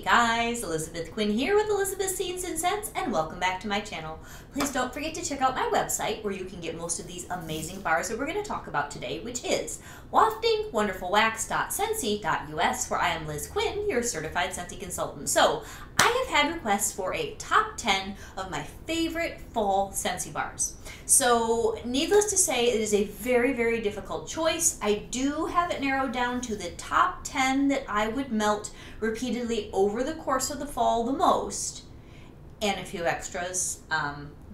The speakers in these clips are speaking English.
Hey guys, Elizabeth Quinn here with Elizabeth's Scenes and Scents, and welcome back to my channel. Please don't forget to check out my website where you can get most of these amazing bars that we're going to talk about today, which is waftingwonderfulwax.scentsy.us, where I am Liz Quinn, your certified Scentsy consultant. So, I have had requests for a top 10 of my favorite fall Scentsy bars. So, needless to say, it is a very, very difficult choice. I do have it narrowed down to the top 10 that I would melt repeatedly over the course of the fall the most, and a few extras,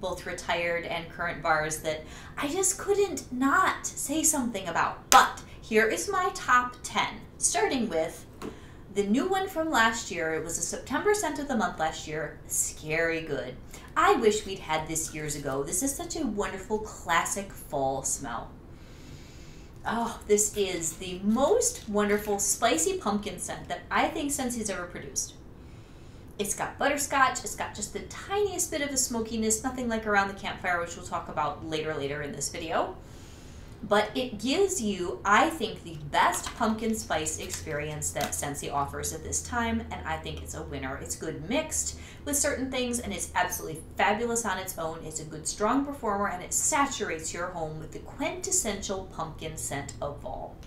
both retired and current bars that I just couldn't not say something about. But here is my top 10, starting with the new one from last year. It was a September scent of the month last year, Scary Good. I wish we'd had this years ago. This is such a wonderful classic fall smell. Oh, this is the most wonderful spicy pumpkin scent that I think Scentsy's ever produced. It's got butterscotch, it's got just the tiniest bit of a smokiness, nothing like around the campfire, which we'll talk about later in this video. But it gives you, I think, the best pumpkin spice experience that Scentsy offers at this time, and I think it's a winner. It's good mixed with certain things, and it's absolutely fabulous on its own. It's a good, strong performer, and it saturates your home with the quintessential pumpkin scent of fall.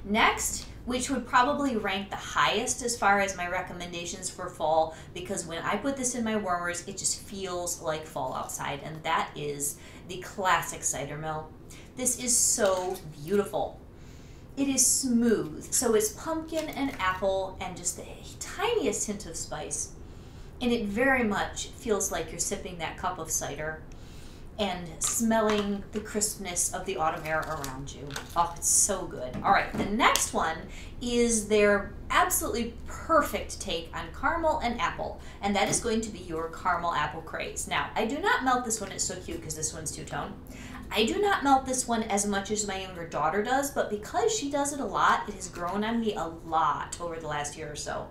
Next, which would probably rank the highest as far as my recommendations for fall, because when I put this in my warmers, it just feels like fall outside, and that is the classic cider mill. This is so beautiful. It is smooth, so it's pumpkin and apple and just the tiniest hint of spice. And it very much feels like you're sipping that cup of cider and smelling the crispness of the autumn air around you. Oh, it's so good. All right, the next one is their absolutely perfect take on caramel and apple, and that is going to be your caramel apple craze. Now, I do not melt this one. It's so cute because this one's two-tone. I do not melt this one as much as my younger daughter does, but because she does it a lot, it has grown on me a lot over the last year or so.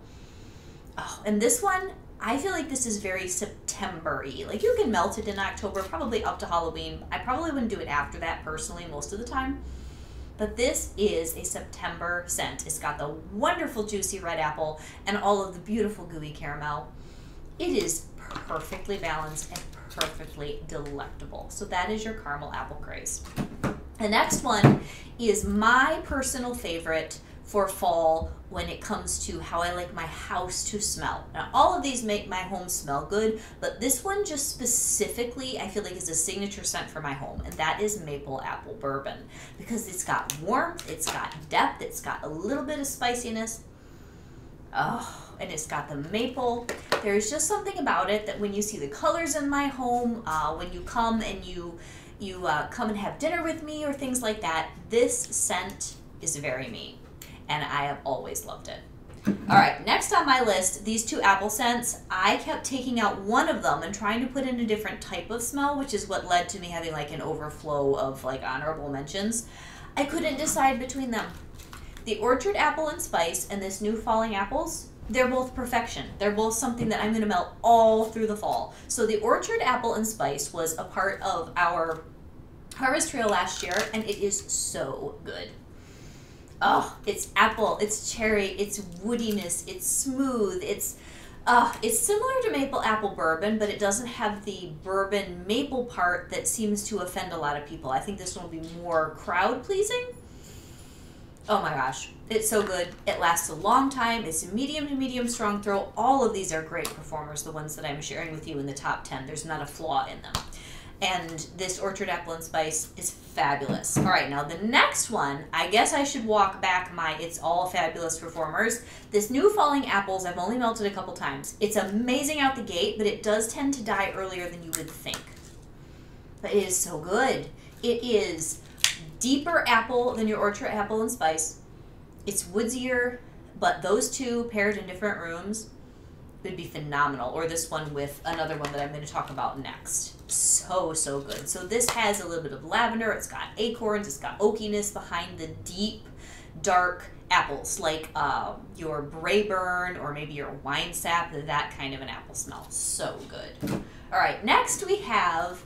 Oh, and this one, I feel like this is very September-y. Like, you can melt it in October, probably up to Halloween. I probably wouldn't do it after that personally most of the time. But this is a September scent. It's got the wonderful juicy red apple and all of the beautiful gooey caramel. It is perfectly balanced and perfectly delectable. So that is your caramel apple craze. The next one is my personal favorite for fall when it comes to how I like my house to smell. Now, all of these make my home smell good, but this one just specifically I feel like is a signature scent for my home, and that is Maple Apple Bourbon, because it's got warmth, it's got depth, it's got a little bit of spiciness. Oh, and it's got the maple. There's just something about it that when you see the colors in my home, when you come and you come and have dinner with me or things like that, this scent is very me, and I have always loved it. All right, next on my list, these two apple scents, I kept taking out one of them and trying to put in a different type of smell, which is what led to me having like an overflow of like honorable mentions. I couldn't decide between them. The Orchard Apple and Spice and this new Falling Apples, they're both perfection. They're both something that I'm going to melt all through the fall. So the Orchard Apple and Spice was a part of our Harvest Trail last year, and it is so good. Oh, it's apple, it's cherry, it's woodiness, it's smooth, it's similar to Maple Apple Bourbon, but it doesn't have the bourbon maple part that seems to offend a lot of people. I think this one will be more crowd-pleasing. Oh my gosh, it's so good. It lasts a long time. It's a medium to medium strong throw. All of these are great performers, the ones that I'm sharing with you in the top 10. There's not a flaw in them. And this Orchard Apple and Spice is fabulous. All right, now the next one, I guess I should walk back my It's All Fabulous performers. This new Falling Apples, I've only melted a couple times. It's amazing out the gate, but it does tend to die earlier than you would think. But it is so good. It is deeper apple than your Orchard Apple and Spice. It's woodsier, but those two paired in different rooms would be phenomenal. Or this one with another one that I'm going to talk about next. So, so good. So this has a little bit of lavender. It's got acorns. It's got oakiness behind the deep, dark apples, like your Braeburn or maybe your wine sap, that kind of an apple smell. So good. All right, next we have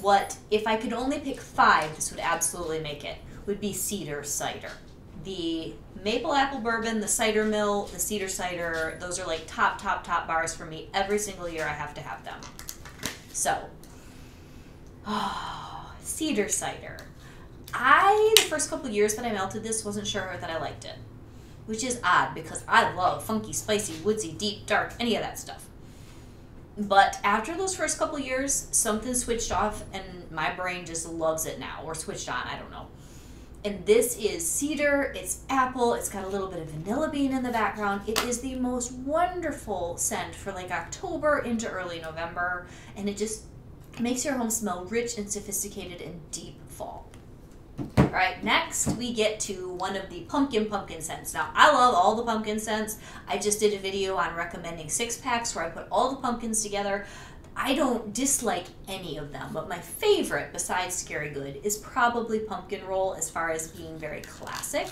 what, if I could only pick 5, this would absolutely make it, would be Cedar Cider. the Maple Apple Bourbon, the Cider Mill, the Cedar Cider, those are like top bars for me. Every single year I have to have them. So, Cedar Cider. The first couple years that I melted this, wasn't sure that I liked it. Which is odd because I love funky, spicy, woodsy, deep, dark, any of that stuff. But after those first couple years, something switched off and my brain just loves it now. Or switched on, I don't know. And this is cedar, it's apple, it's got a little bit of vanilla bean in the background. It is the most wonderful scent for like October into early November. And it just makes your home smell rich and sophisticated and deep fall. All right, next we get to one of the pumpkin scents. Now, I love all the pumpkin scents. I just did a video on recommending 6-packs where I put all the pumpkins together. I don't dislike any of them, but my favorite, besides Scary Good, is probably Pumpkin Roll as far as being very classic.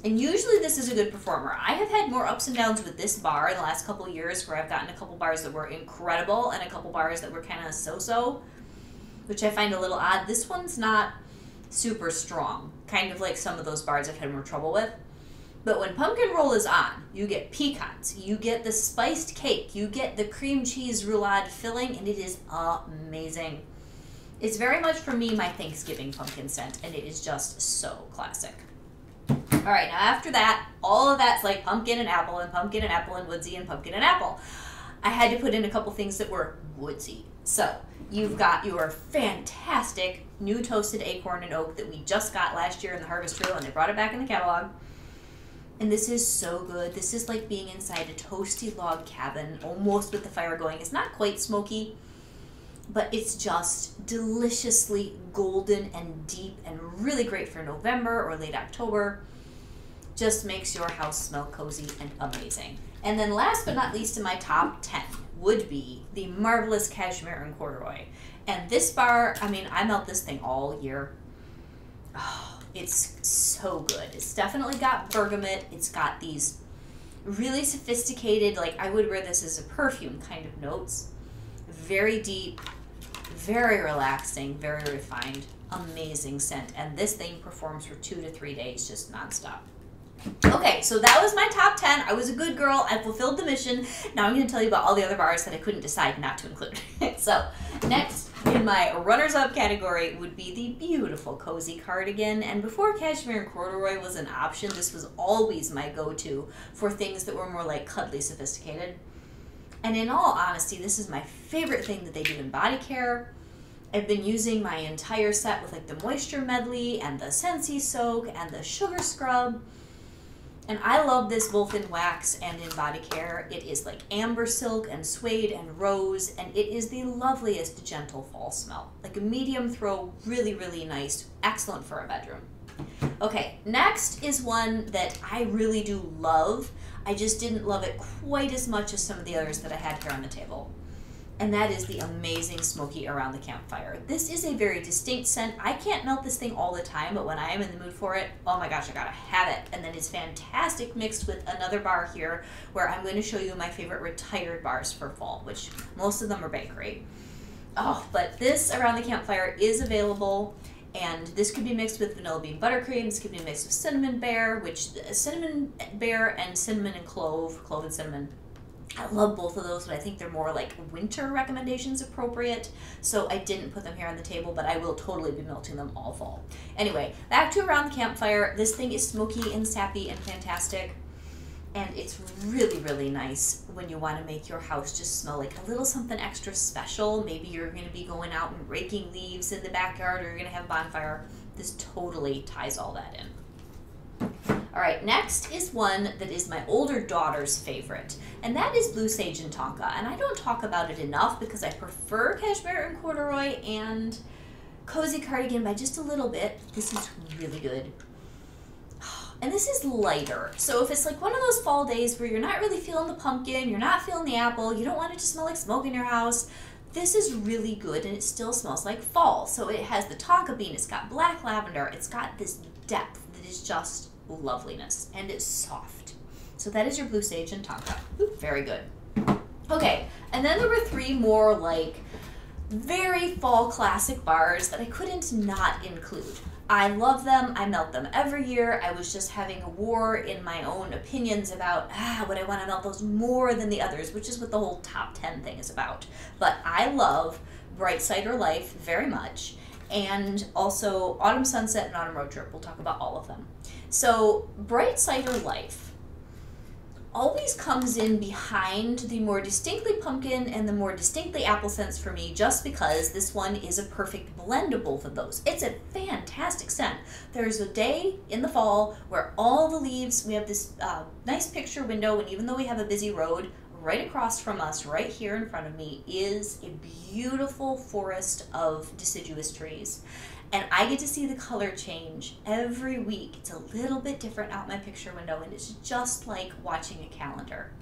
And usually this is a good performer. I have had more ups and downs with this bar in the last couple of years where I've gotten a couple bars that were incredible and a couple bars that were kind of so-so, which I find a little odd. This one's not super strong, kind of like some of those bars I've had more trouble with. But when Pumpkin Roll is on, you get pecans, you get the spiced cake, you get the cream cheese roulade filling, and it is amazing. It's very much, for me, my Thanksgiving pumpkin scent, and it is just so classic. All right, now after that, all of that's like pumpkin and apple and woodsy and pumpkin and apple. I had to put in a couple things that were woodsy. So you've got your fantastic new toasted acorn and oak that we just got last year in the Harvest Trail, and they brought it back in the catalog. And this is so good. This is like being inside a toasty log cabin, almost with the fire going. It's not quite smoky, but it's just deliciously golden and deep and really great for November or late October. Just makes your house smell cozy and amazing. And then last but not least in my top 10 would be the marvelous Cashmere and Corduroy. And this bar, I mean, I melt this thing all year. Oh, it's so good. It's definitely got bergamot. It's got these really sophisticated, like I would wear this as a perfume kind of notes. Very deep, very relaxing, very refined, amazing scent. And this thing performs for 2 to 3 days, just nonstop. Okay, so that was my top 10. I was a good girl. I fulfilled the mission. Now I'm going to tell you about all the other bars that I couldn't decide not to include. So next in my runners-up category would be the beautiful cozy cardigan. And before Cashmere and Corduroy was an option, this was always my go-to for things that were more like cuddly sophisticated. And in all honesty, this is my favorite thing that they do in body care. I've been using my entire set with like the Moisture Medley and the Scentsy Soak and the Sugar Scrub. And I love this both in wax and in body care. It is like amber silk and suede and rose, and it is the loveliest gentle fall smell. Like a medium throw, really, really nice, excellent for a bedroom. Okay, next is one that I really do love. I just didn't love it quite as much as some of the others that I had here on the table. And that is the amazing Smoky Around the Campfire. This is a very distinct scent. I can't melt this thing all the time, but when I am in the mood for it, oh my gosh, I gotta have it. And then it's fantastic mixed with another bar here where I'm going to show you my favorite retired bars for fall, which most of them are bakery. Oh, but this Around the Campfire is available, and this could be mixed with vanilla bean buttercream. This could be mixed with cinnamon bear, cinnamon bear and cinnamon and clove and cinnamon. I love both of those, but I think they're more like winter recommendations appropriate, so I didn't put them here on the table, but I will totally be melting them all fall. Anyway, back to Around the Campfire. This thing is smoky and sappy and fantastic, and it's really, really nice when you want to make your house just smell like a little something extra special. Maybe you're going to be going out and raking leaves in the backyard, or you're going to have a bonfire. This totally ties all that in. All right, next is one that is my older daughter's favorite, and that is Blue Sage and Tonka. And I don't talk about it enough because I prefer Cashmere and Corduroy and Cozy Cardigan by just a little bit. This is really good. And this is lighter. So if it's like one of those fall days where you're not really feeling the pumpkin, you're not feeling the apple, you don't want it to smell like smoke in your house, this is really good, and it still smells like fall. So it has the tonka bean, it's got black lavender, it's got this depth that is just loveliness, and it's soft. So that is your Blue Sage and Tonka. Ooh, very good. Okay, and then there were 3 more like very fall classic bars that I couldn't not include. I love them. I melt them every year. I was just having a war in my own opinions about, would I want to melt those more than the others, which is what the whole top 10 thing is about. But I love Bright Cider Life very much, and also Autumn Sunset and Autumn Road Trip. We'll talk about all of them. So Bright Cider Life always comes in behind the more distinctly pumpkin and the more distinctly apple scents for me, just because this one is a perfect blend of both of those. It's a fantastic scent. There's a day in the fall where all the leaves, we have this nice picture window, and even though we have a busy road, right across from us, right here in front of me, is a beautiful forest of deciduous trees. And I get to see the color change every week. It's a little bit different out my picture window, and it's just like watching a calendar.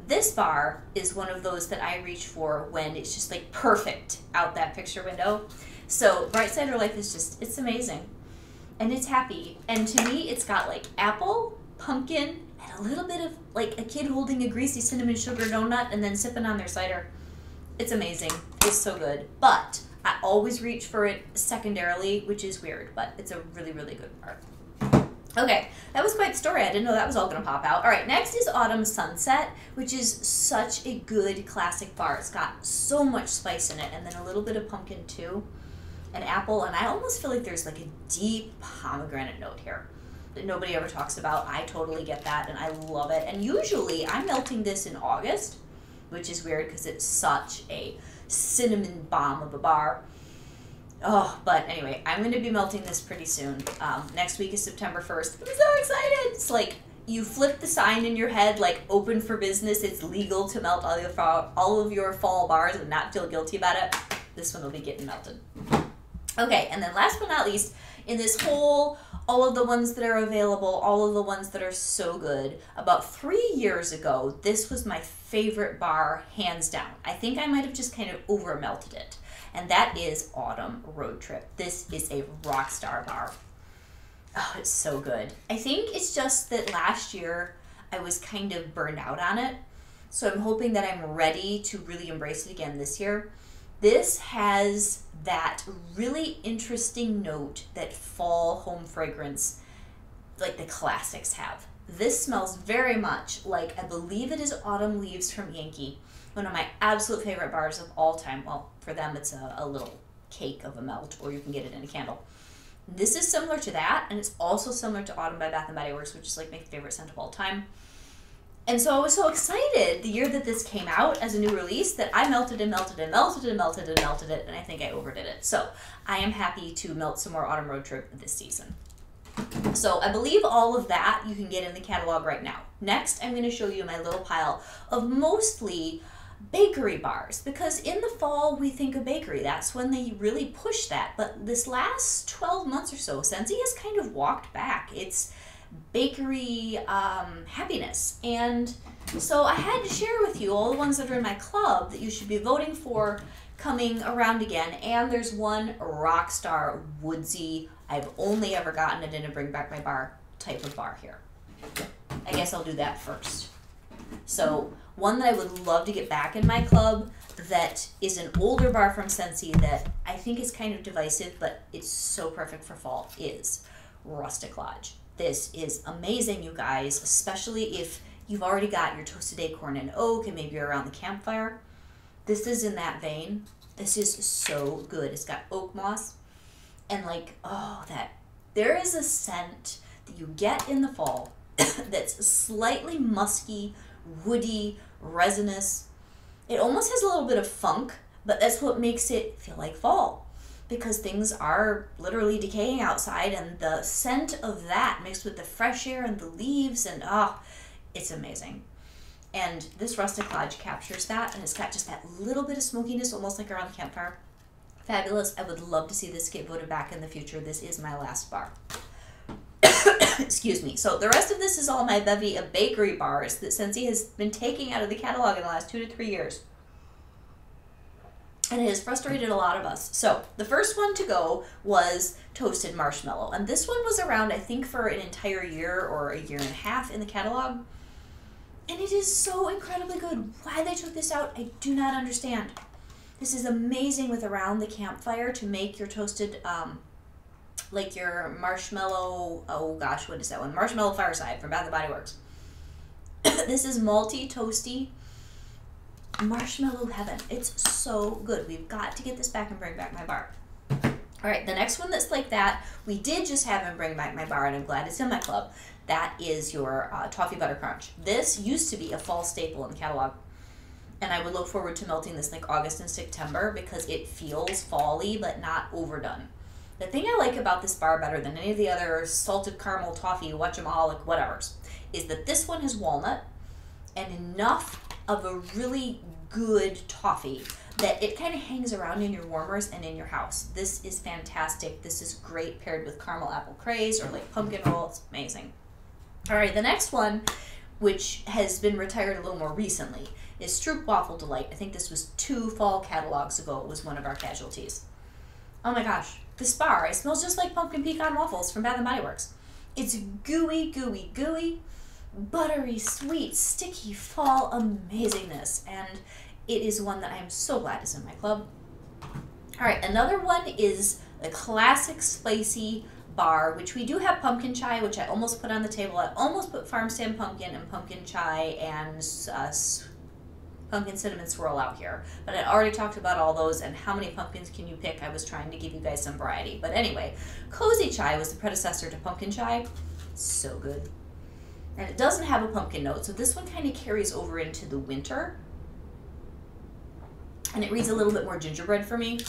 This bar is one of those that I reach for when it's just like perfect out that picture window. So Bright Cider Life is just, it's amazing. And it's happy. And to me, it's got like apple, pumpkin, and a little bit of like a kid holding a greasy cinnamon sugar donut and then sipping on their cider. It's amazing. It's so good. But I always reach for it secondarily, which is weird, but it's a really, really good bar. Okay, that was quite the story. I didn't know that was all going to pop out. All right, next is Autumn Sunset, which is such a good classic bar. It's got so much spice in it, and then a little bit of pumpkin too, and apple, and I almost feel like there's like a deep pomegranate note here that nobody ever talks about. I totally get that, and I love it. And usually I'm melting this in August, which is weird because it's such a cinnamon bomb of a bar. Oh, but anyway, I'm going to be melting this pretty soon. Next week is September 1st. I'm so excited. It's like you flip the sign in your head, like open for business. It's legal to melt all of your fall bars and not feel guilty about it. This one will be getting melted. Okay, and then last but not least, in this whole, all of the ones that are available, all of the ones that are so good, about 3 years ago, this was my favorite bar, hands down. I think I might have just kind of over melted it. And that is Autumn Road Trip. This is a rock star bar. Oh, it's so good. I think it's just that last year I was kind of burned out on it. So I'm hoping that I'm ready to really embrace it again this year. This has that really interesting note that fall home fragrance, like the classics have. This smells very much like, I believe it is Autumn Leaves from Yankee, one of my absolute favorite bars of all time. Well, for them it's a little cake of a melt, or you can get it in a candle. This is similar to that, and it's also similar to Autumn by Bath & Body Works, which is like my favorite scent of all time. And so I was so excited the year that this came out as a new release that I melted and melted and melted and melted and melted it, and I think I overdid it. So I am happy to melt some more Autumn Road Trip this season. So I believe all of that you can get in the catalog right now. Next, I'm going to show you my little pile of mostly bakery bars, because in the fall we think of bakery. That's when they really push that. But this last 12 months or so, Scentsy has kind of walked back its bakery happiness. And so I had to share with you all the ones that are in my club that you should be voting for coming around again. And there's one Rockstar Woodsy. I've only ever gotten it in a Bring Back My Bar type of bar here. I guess I'll do that first. So one that I would love to get back in my club that is an older bar from Scentsy that I think is kind of divisive, but it's so perfect for fall, is Rustic Lodge. This is amazing, you guys, especially if you've already got your toasted acorn and oak and maybe you're around the campfire. This is in that vein. This is so good. It's got oak moss and like, oh, that there is a scent that you get in the fall that's slightly musky, woody, resinous. It almost has a little bit of funk, but that's what makes it feel like fall, because things are literally decaying outside, and the scent of that mixed with the fresh air and the leaves, and it's amazing. And this Rustic Lodge captures that, and it's got just that little bit of smokiness, almost like around the campfire. Fabulous. I would love to see this get voted back in the future. This is my last bar. Excuse me. So the rest of this is all my bevy of bakery bars that Scentsy has been taking out of the catalog in the last 2 to 3 years. And it has frustrated a lot of us. So the first one to go was Toasted Marshmallow. And this one was around, I think, for an entire year or a year and a half in the catalog. And it is so incredibly good. Why they took this out, I do not understand. This is amazing with around the campfire to make your toasted like your Marshmallow, oh gosh, what is that one? Marshmallow Fireside from Bath and Body Works. This is malty, toasty, marshmallow heaven. It's so good. We've got to get this back and bring back my bar. All right, the next one that's like that, we did just have and bring back my bar, and I'm glad it's in my club. That is your Toffee Butter Crunch. This used to be a fall staple in the catalog, and I would look forward to melting this like August and September because it feels fall-y but not overdone. The thing I like about this bar better than any of the other salted caramel toffee, whatchamaholic, whatevers, is that this one has walnut and enough of a really good toffee that it kind of hangs around in your warmers and in your house. This is fantastic. This is great paired with caramel apple craze or like pumpkin roll. It's amazing. All right, the next one, which has been retired a little more recently, is Stroop Waffle Delight. I think this was 2 fall catalogs ago. It was one of our casualties. Oh my gosh, this bar, it smells just like pumpkin pecan waffles from Bath and Body Works. It's gooey, gooey, gooey, buttery, sweet, sticky fall amazingness, and it is one that I am so glad is in my club. All right, another one is the classic spicy bar, which we do have pumpkin chai, which I almost put on the table. I almost put farm stand pumpkin and pumpkin chai and pumpkin cinnamon swirl out here, but I already talked about all those and how many pumpkins can you pick. I was trying to give you guys some variety, but anyway, cozy chai was the predecessor to pumpkin chai. So good. And it doesn't have a pumpkin note, so this one kind of carries over into the winter, and it reads a little bit more gingerbread for me.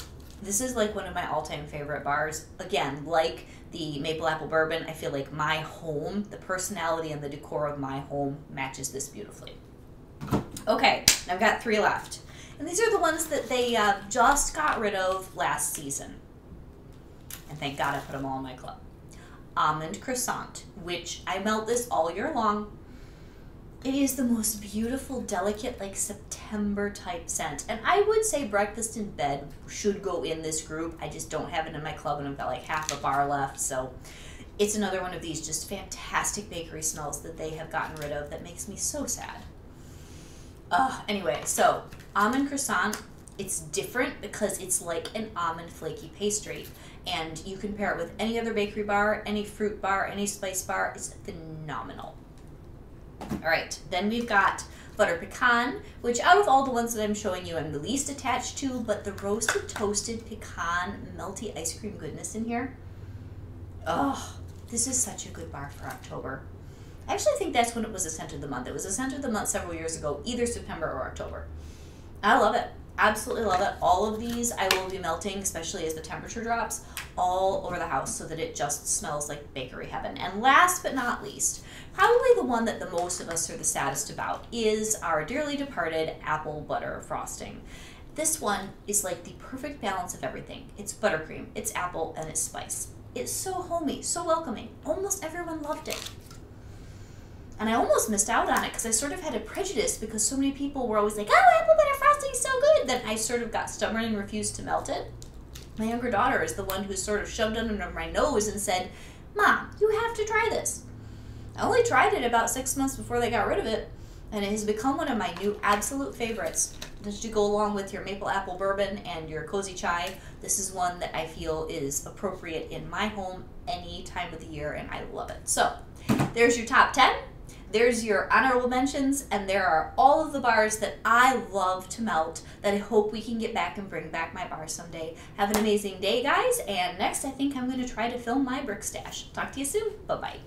This is like one of my all-time favorite bars. Again, like the maple apple bourbon, I feel like my home, the personality and the decor of my home matches this beautifully. Okay, I've got 3 left. And these are the ones that they just got rid of last season. And thank God I put them all in my club. Almond Croissant, which I melt this all year long. It is the most beautiful, delicate, like September type scent. And I would say breakfast in bed should go in this group. I just don't have it in my club and I've got like half a bar left. So it's another one of these just fantastic bakery smells that they have gotten rid of that makes me so sad. Anyway, so Almond Croissant, it's different because it's like an almond flaky pastry. And you can pair it with any other bakery bar, any fruit bar, any spice bar. It's phenomenal. All right, then we've got Butter Pecan, which out of all the ones that I'm showing you, I'm the least attached to, but the roasted toasted pecan melty ice cream goodness in here. Oh, this is such a good bar for October. I actually think that's when it was a scent of the month. It was a scent of the month several years ago, either September or October. I love it. Absolutely love it. All of these I will be melting, especially as the temperature drops, all over the house so that it just smells like bakery heaven. And last but not least, probably the one that the most of us are the saddest about is our dearly departed apple butter frosting. This one is like the perfect balance of everything. It's buttercream, it's apple, and it's spice. It's so homey, so welcoming. Almost everyone loved it. And I almost missed out on it because I sort of had a prejudice because so many people were always like, oh, apple butter frosting is so good. Then I sort of got stubborn and refused to melt it. My younger daughter is the one who sort of shoved it under my nose and said, Mom, you have to try this. I only tried it about 6 months before they got rid of it, and it has become one of my new absolute favorites. Just to go along with your maple apple bourbon and your cozy chai, this is one that I feel is appropriate in my home any time of the year, and I love it. So there's your top 10. There's your honorable mentions, and there are all of the bars that I love to melt that I hope we can get back and bring back my bar someday. Have an amazing day, guys, and next I think I'm going to try to film my brick stash. Talk to you soon. Bye-bye.